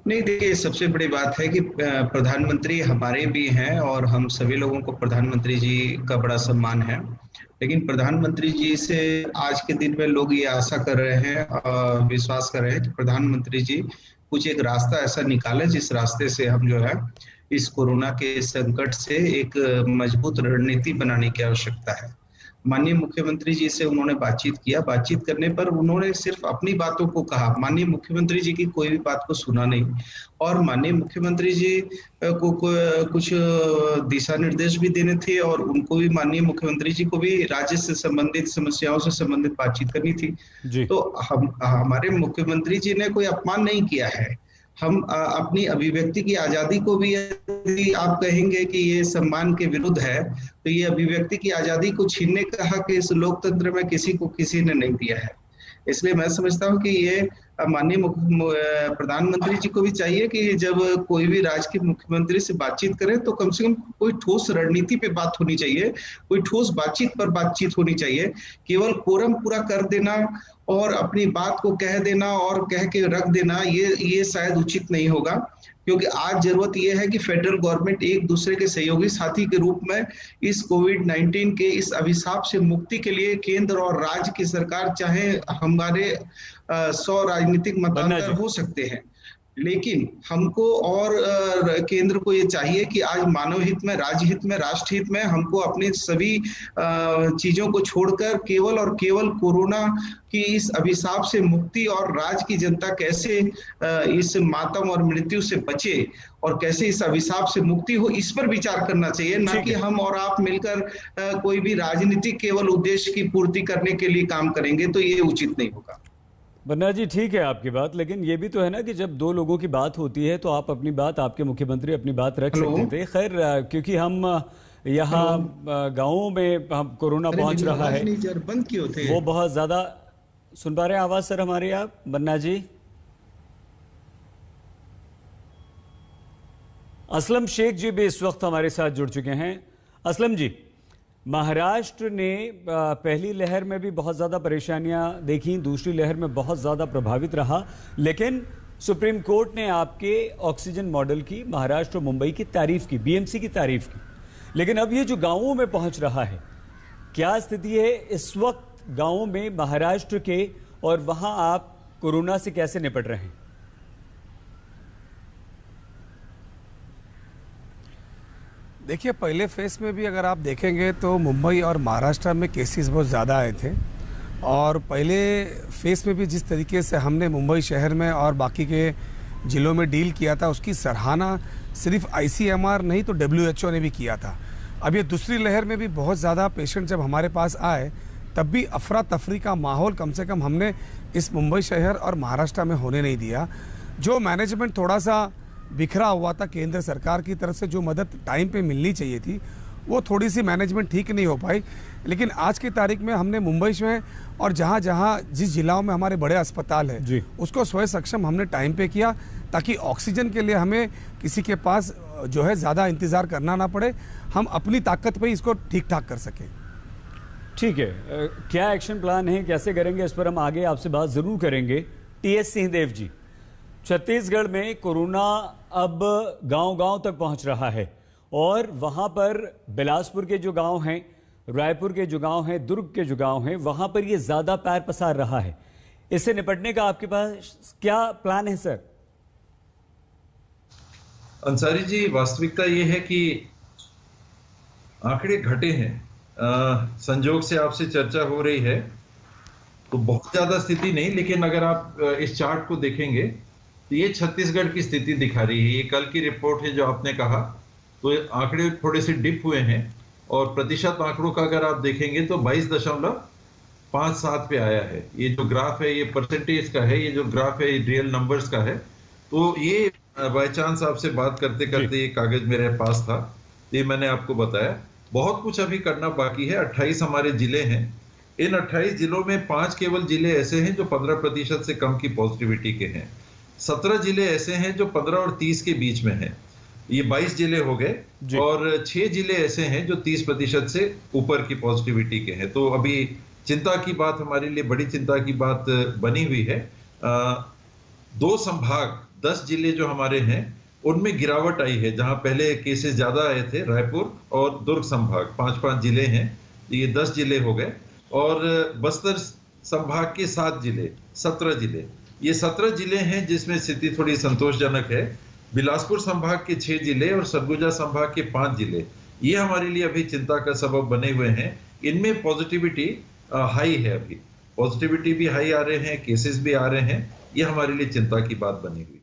नहीं, देखिए सबसे बड़ी बात है कि प्रधानमंत्री हमारे भी हैं और हम सभी लोगों को प्रधानमंत्री जी का बड़ा सम्मान है। लेकिन प्रधानमंत्री जी से आज के दिन में लोग ये आशा कर रहे हैं, विश्वास कर रहे हैं कि प्रधानमंत्री जी कुछ एक रास्ता ऐसा निकालें जिस रास्ते से हम जो है इस कोरोना के संकट से एक मजबूत रणनीति बनाने की आवश्यकता है। माननीय मुख्यमंत्री जी से उन्होंने बातचीत किया, बातचीत करने पर उन्होंने सिर्फ अपनी बातों को कहा, माननीय मुख्यमंत्री जी की कोई भी बात को सुना नहीं। और माननीय मुख्यमंत्री जी को कुछ दिशा निर्देश भी देने थे और उनको भी, माननीय मुख्यमंत्री जी को भी राज्य से संबंधित समस्याओं से संबंधित बातचीत करनी थी। जी। तो हम हमारे मुख्यमंत्री जी ने कोई अपमान नहीं किया है। हम अपनी अभिव्यक्ति की आजादी को भी, यदि आप कहेंगे कि ये सम्मान के विरुद्ध है, तो ये अभिव्यक्ति की आजादी को छीनने का हक इस लोकतंत्र में किसी को किसी ने नहीं दिया है। इसलिए मैं समझता हूँ कि ये माननीय प्रधानमंत्री जी को भी चाहिए कि जब कोई भी राज्य के मुख्यमंत्री से बातचीत करें तो कम से कम कोई ठोस रणनीति पे बात होनी चाहिए, कोई ठोस बातचीत पर बातचीत होनी चाहिए। केवल कोरम पूरा कर देना और अपनी बात को कह देना और कह के रख देना, ये शायद उचित नहीं होगा, क्योंकि आज जरूरत यह है कि फेडरल गवर्नमेंट एक दूसरे के सहयोगी साथी के रूप में इस कोविड-19 के इस अभिशाप से मुक्ति के लिए केंद्र और राज्य की सरकार, चाहे हमारे 100 राजनीतिक मतांतर हो सकते हैं, लेकिन हमको और केंद्र को ये चाहिए कि आज मानव हित में, राज्य हित में, राष्ट्र हित में हमको अपनी सभी चीजों को छोड़कर केवल और केवल कोरोना की इस अभिशाप से मुक्ति और राज्य की जनता कैसे इस मातम और मृत्यु से बचे और कैसे इस अभिशाप से मुक्ति हो, इस पर विचार करना चाहिए, ना कि हम और आप मिलकर कोई भी राजनीतिक केवल उद्देश्य की पूर्ति करने के लिए काम करेंगे, तो ये उचित नहीं होगा। बन्ना जी, ठीक है आपकी बात, लेकिन ये भी तो है ना कि जब दो लोगों की बात होती है तो आप अपनी बात, आपके मुख्यमंत्री अपनी बात रख सकते थे। खैर, क्योंकि हम यहाँ गाँवों में हम कोरोना पहुंच रहा है, बंद क्यों थे? वो बहुत ज्यादा सुन पा रहे हैं आवाज सर हमारी आप, बन्ना जी? असलम शेख जी भी इस वक्त हमारे साथ जुड़ चुके हैं। असलम जी, महाराष्ट्र ने पहली लहर में भी बहुत ज़्यादा परेशानियां देखी, दूसरी लहर में बहुत ज़्यादा प्रभावित रहा, लेकिन सुप्रीम कोर्ट ने आपके ऑक्सीजन मॉडल की, महाराष्ट्र और मुंबई की तारीफ की, बीएमसी की तारीफ की। लेकिन अब ये जो गांवों में पहुंच रहा है, क्या स्थिति है इस वक्त गांवों में महाराष्ट्र के, और वहां आप कोरोना से कैसे निपट रहे हैं? देखिए, पहले फेस में भी अगर आप देखेंगे तो मुंबई और महाराष्ट्र में केसेस बहुत ज़्यादा आए थे, और पहले फेस में भी जिस तरीके से हमने मुंबई शहर में और बाकी के ज़िलों में डील किया था, उसकी सराहना सिर्फ ICMR नहीं तो WHO ने भी किया था। अब ये दूसरी लहर में भी बहुत ज़्यादा पेशेंट जब हमारे पास आए, तब भी अफरा तफरी का माहौल कम से कम हमने इस मुंबई शहर और महाराष्ट्र में होने नहीं दिया। जो मैनेजमेंट थोड़ा सा बिखरा हुआ था केंद्र सरकार की तरफ से, जो मदद टाइम पे मिलनी चाहिए थी, वो थोड़ी सी मैनेजमेंट ठीक नहीं हो पाई। लेकिन आज की तारीख में हमने मुंबई में और जहाँ जहाँ जिस जिलाओं में हमारे बड़े अस्पताल है, उसको स्वयं सक्षम हमने टाइम पे किया, ताकि ऑक्सीजन के लिए हमें किसी के पास जो है ज़्यादा इंतज़ार करना ना पड़े, हम अपनी ताकत पे इसको ठीक ठाक कर सकें। ठीक है, क्या एक्शन प्लान है, कैसे करेंगे, इस पर हम आगे आपसे बात ज़रूर करेंगे। TS सिंहदेव जी, छत्तीसगढ़ में कोरोना अब गांव-गांव तक पहुंच रहा है, और वहां पर बिलासपुर के जो गांव हैं, रायपुर के जो गांव हैं, दुर्ग के जो गांव हैं, वहां पर ये ज्यादा पैर पसार रहा है। इससे निपटने का आपके पास क्या प्लान है सर? अंसारी जी, वास्तविकता ये है कि आंकड़े घटे हैं। संजोग से आपसे चर्चा हो रही है तो बहुत ज्यादा स्थिति नहीं, लेकिन अगर आप इस चार्ट को देखेंगे तो ये छत्तीसगढ़ की स्थिति दिखा रही है। ये कल की रिपोर्ट है जो आपने कहा, तो आंकड़े थोड़े से डिप हुए हैं, और प्रतिशत आंकड़ों का अगर आप देखेंगे तो 22.57 पे आया है। ये जो ग्राफ है ये परसेंटेज का है, ये जो ग्राफ है ये रियल नंबर्स का है। तो ये बाय चांस आपसे बात करते करते ये कागज मेरे पास था, ये मैंने आपको बताया। बहुत कुछ अभी करना बाकी है। 28 हमारे जिले हैं, इन 28 जिलों में 5 केवल जिले ऐसे हैं जो 15% से कम की पॉजिटिविटी के हैं। 17 जिले ऐसे हैं जो 15 और 30 के बीच में हैं, ये 22 जिले हो गए, और 6 जिले ऐसे हैं जो 30% से ऊपर की पॉजिटिविटी के हैं। तो अभी चिंता की बात, हमारे लिए बड़ी चिंता की बात बनी हुई है। 2 संभाग 10 जिले जो हमारे हैं उनमें गिरावट आई है। जहां पहले केसेस ज्यादा आए थे, रायपुर और दुर्ग संभाग 5-5 जिले हैं, ये 10 जिले हो गए। और बस्तर संभाग के 7 जिले, 17 जिले, ये 17 जिले हैं जिसमें स्थिति थोड़ी संतोषजनक है। बिलासपुर संभाग के 6 जिले और सरगुजा संभाग के 5 जिले, ये हमारे लिए अभी चिंता का सबब बने हुए हैं। इनमें पॉजिटिविटी हाई है, अभी पॉजिटिविटी भी हाई आ रहे हैं, केसेस भी आ रहे हैं, ये हमारे लिए चिंता की बात बनी हुई।